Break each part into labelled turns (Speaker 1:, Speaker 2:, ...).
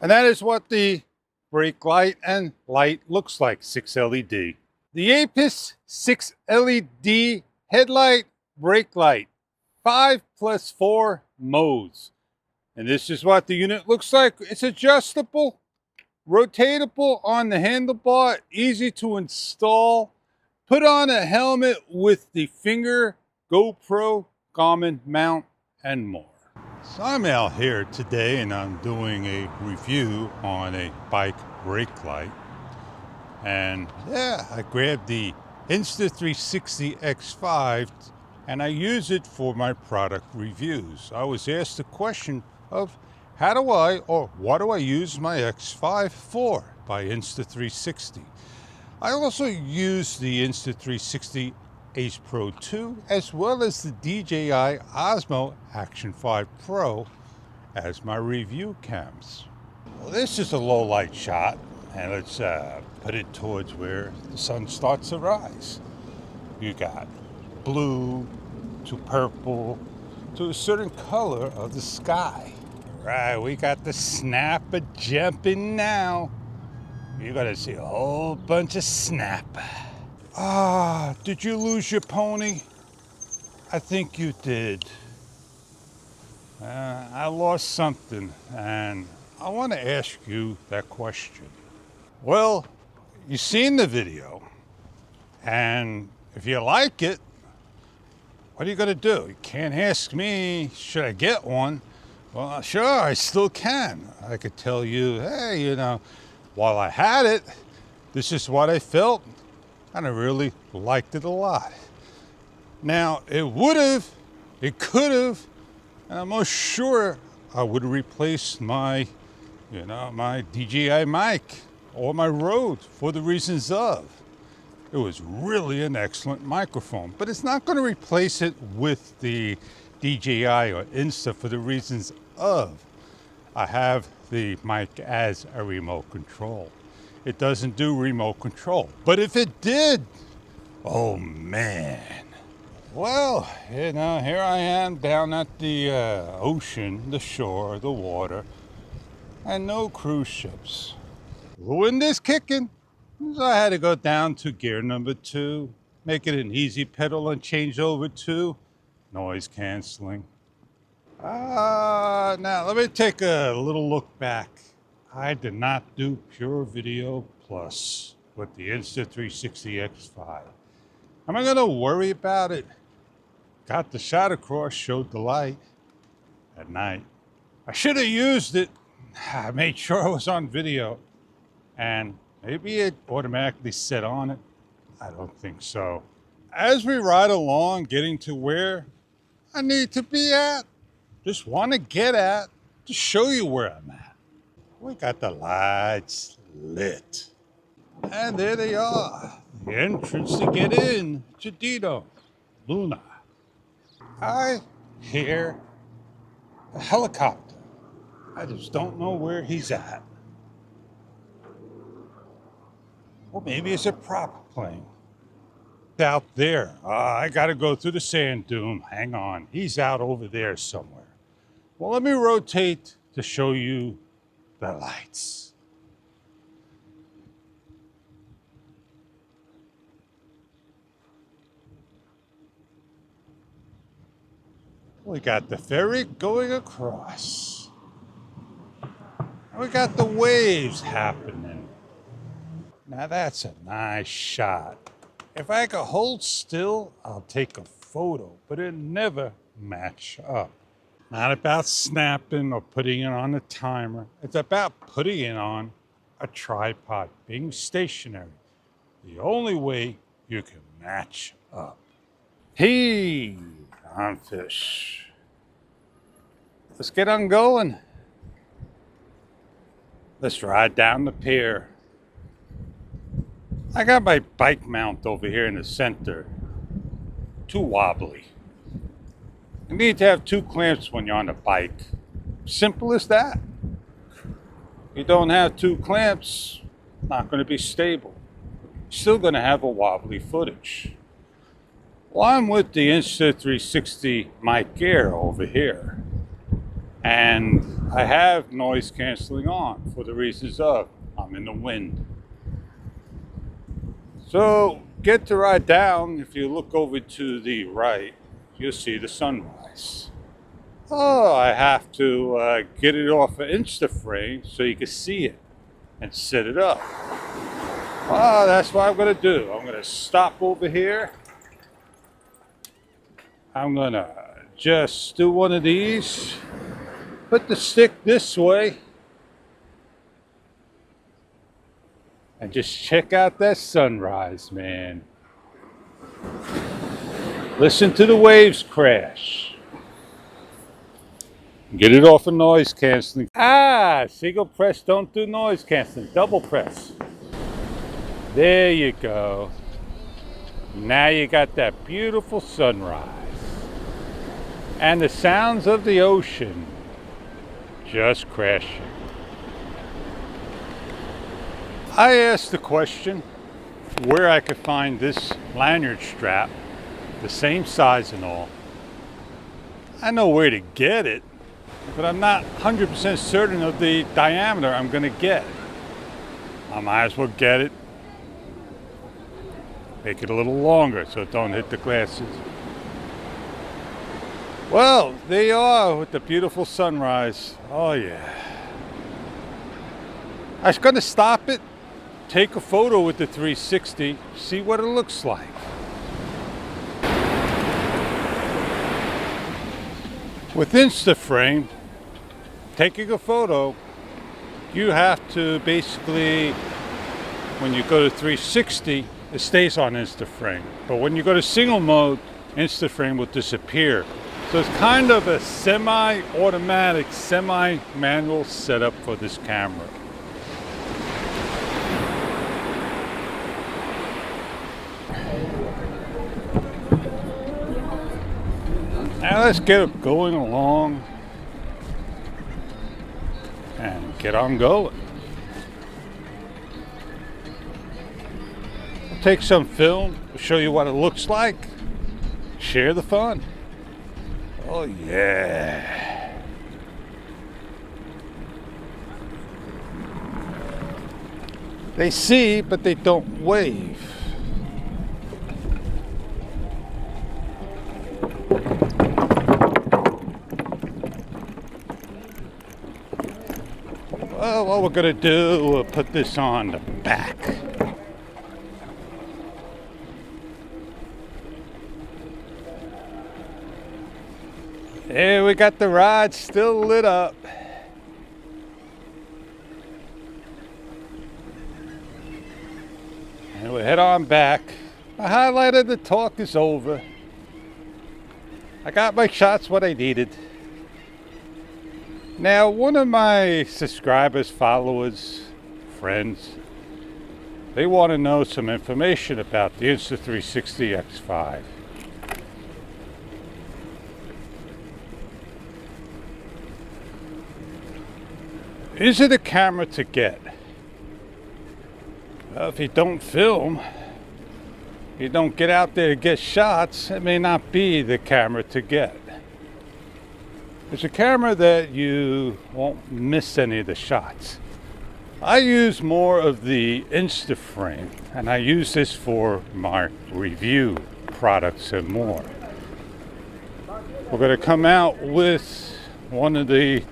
Speaker 1: And that is what the brake light and light looks like, 6 LED. The Apis 6 LED headlight, brake light, 5+4 modes. And this is what the unit looks like. It's adjustable, rotatable on the handlebar, easy to install. Put on a helmet with the finger, GoPro, Garmin mount, and more. So I'm out here today and I'm doing a review on a bike brake light. And yeah, I grabbed the Insta360 X5 and I use it for my product reviews. I was asked the question of how do I, or what do I use my X5 for by Insta360. I also use the Insta360 Ace Pro 2 as well as the DJI Osmo Action 5 Pro as my review cams. Well, this is a low light shot, and let's put it towards where the sun starts to rise. You got blue to purple to a certain color of the sky. All right, we got the snapper jumping now. You're gonna see a whole bunch of snapper. Ah, did you lose your pony? I think you did. I lost something, and I want to ask you that question. Well, you've seen the video, and if you like it, what are you going to do? You can't ask me, should I get one? Well, sure, I still can. I could tell you, hey, you know, while I had it, this is what I felt, and I really liked it a lot. Now, it would have, it could have, and I'm most sure I would replace my, my DJI mic or my Rode for the reasons of. It was really an excellent microphone, but it's not going to replace it with the DJI or Insta for the reasons of. I have the mic as a remote control. It doesn't do remote control, but if it did, oh man. Well, you know, here I am down at the ocean, the shore, the water, and no cruise ships. The wind is kicking, so I had to go down to gear number 2, make it an easy pedal and change over to noise canceling. Now let me take a little look back. I did not do Pure Video Plus with the Insta360 X5. Am I going to worry about it? Got the shot across, showed the light at night. I should have used it. I made sure I was on video. And maybe it automatically set on it. I don't think so. As we ride along, getting to where I need to be at, just want to get at, to show you where I'm at. We got the lights lit. And there they are. The entrance to get in, Jadito, Luna. I hear a helicopter. I just don't know where he's at. Or maybe it's a prop plane. Out there. I gotta go through the sand dune. Hang on. He's out over there somewhere. Well, let me rotate to show you the lights. We got the ferry going across. We got the waves happening. Now that's a nice shot. If I could hold still, I'll take a photo, but it never match up. Not about snapping or putting it on a timer. It's about putting it on a tripod, being stationary. The only way you can match up. Hey, on fish. Let's get on going. Let's ride down the pier. I got my bike mount over here in the center. Too wobbly. You need to have 2 clamps when you're on a bike. Simple as that. If you don't have 2 clamps, not going to be stable. Still going to have a wobbly footage. Well, I'm with the Insta360 Mic Air over here. And I have noise canceling on for the reasons of I'm in the wind. So get to ride down. If you look over to the right, you'll see the sunrise. Oh, I have to get it off an Instaframe so you can see it and set it up. Oh, that's what I'm going to do. I'm going to stop over here. I'm going to just do one of these. Put the stick this way. And just check out that sunrise, man. Listen to the waves crash. Get it off of noise canceling. Single press don't do noise canceling. Double press. There you go. Now you got that beautiful sunrise. And the sounds of the ocean just crashing. I asked the question where I could find this lanyard strap, the same size and all. I know where to get it, but I'm not 100% certain of the diameter I'm going to get. I might as well get it, make it a little longer so it don't hit the glasses. Well, there you are with the beautiful sunrise. Oh yeah. I was going to stop it, take a photo with the 360, see what it looks like. With Instaframe, taking a photo, you have to basically, when you go to 360, it stays on Instaframe. But when you go to single mode, Instaframe will disappear. So it's kind of a semi-automatic, semi-manual setup for this camera. Now let's get it going along and get on going. I'll take some film, show you what it looks like, share the fun. Oh yeah. They see, but they don't wave. Well, what we're gonna do, we'll put this on the back. There we got the rod still lit up. And we'll head on back. The highlight of the talk is over. I got my shots what I needed. Now, one of my subscribers, followers, friends, they want to know some information about the Insta360 X5. Is it a camera to get? Well, if you don't film, you don't get out there to get shots, it may not be the camera to get. It's a camera that you won't miss any of the shots. I use more of the Instaframe, and I use this for my review products and more. We're going to come out with one of the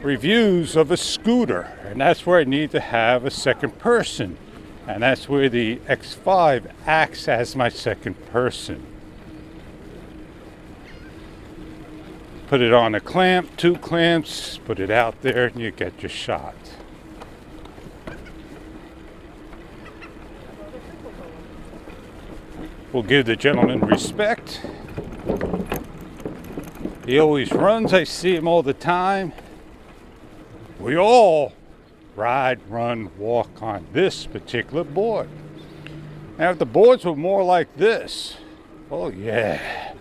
Speaker 1: reviews of a scooter, and that's where I need to have a second person, and that's where the X5 acts as my second person. Put it on a clamp, 2 clamps, put it out there, and you get your shot. We'll give the gentleman respect. He always runs, I see him all the time. We all ride, run, walk on this particular board. Now, if the boards were more like this, oh yeah,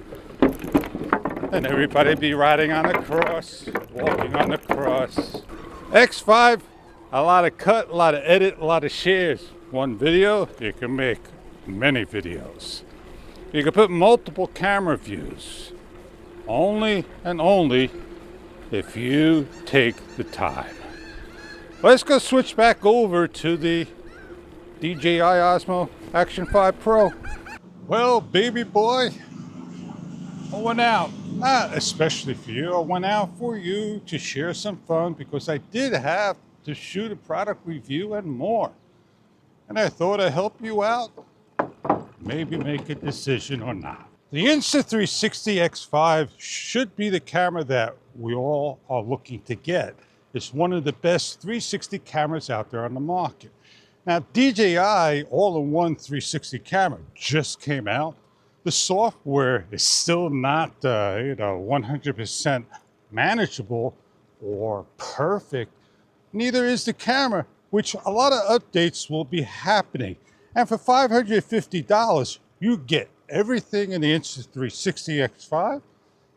Speaker 1: then everybody'd be riding on the cross, walking on the cross. X5, a lot of cut, a lot of edit, a lot of shares. One video, you can make many videos. You can put multiple camera views. Only and only if you take the time. Let's go switch back over to the DJI Osmo Action 5 Pro. Well, baby boy, I went out, not especially for you, I went out for you to share some fun because I did have to shoot a product review and more. And I thought I'd help you out, maybe make a decision or not. The Insta360 X5 should be the camera that we all are looking to get. It's one of the best 360 cameras out there on the market. Now, DJI all-in-one 360 camera just came out. The software is still not, 100% manageable or perfect. Neither is the camera, which a lot of updates will be happening. And for $550, you get everything in the Insta360 X5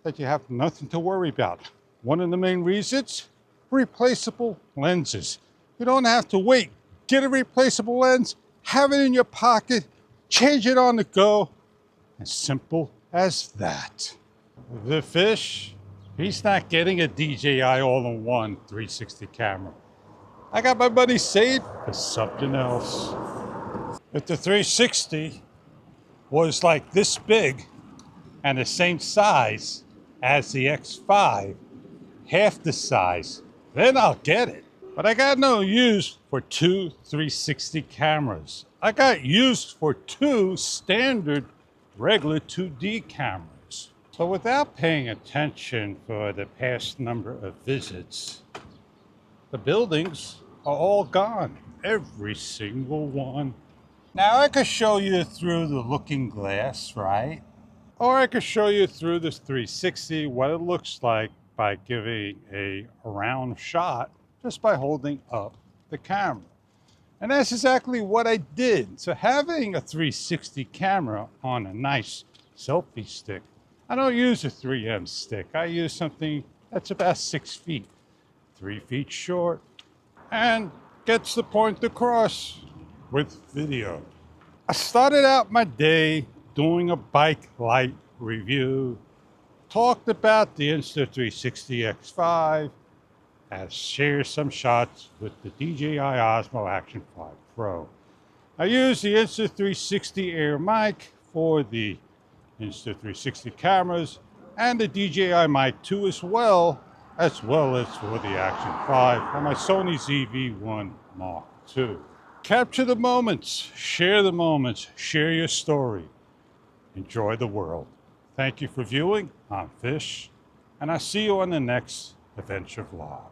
Speaker 1: that you have nothing to worry about. One of the main reasons, replaceable lenses. You don't have to wait. Get a replaceable lens, have it in your pocket, change it on the go. As simple as that. The fish, he's not getting a DJI all-in-one 360 camera. I got my money saved for something else. If the 360 was like this big and the same size as the X5, half the size, then I'll get it. But I got no use for two 360 cameras. I got use for two standard regular 2D cameras. So without paying attention for the past number of visits, the buildings are all gone, every single one. Now I could show you through the looking glass, right? Or I could show you through this 360 what it looks like by giving a round shot just by holding up the camera. And that's exactly what I did. So having a 360 camera on a nice selfie stick, I don't use a 3M stick. I use something that's about 6 feet, 3 feet short, and gets the point across with video. I started out my day doing a bike light review, talked about the Insta360 X5, and shared some shots with the DJI Osmo Action 5 Pro. I used the Insta360 Air mic for the Insta360 cameras and the DJI Mic 2 as well as for the Action 5 and my Sony ZV-1 Mark II. Capture the moments, share your story. Enjoy the world. Thank you for viewing. I'm Fish, and I'll see you on the next adventure vlog.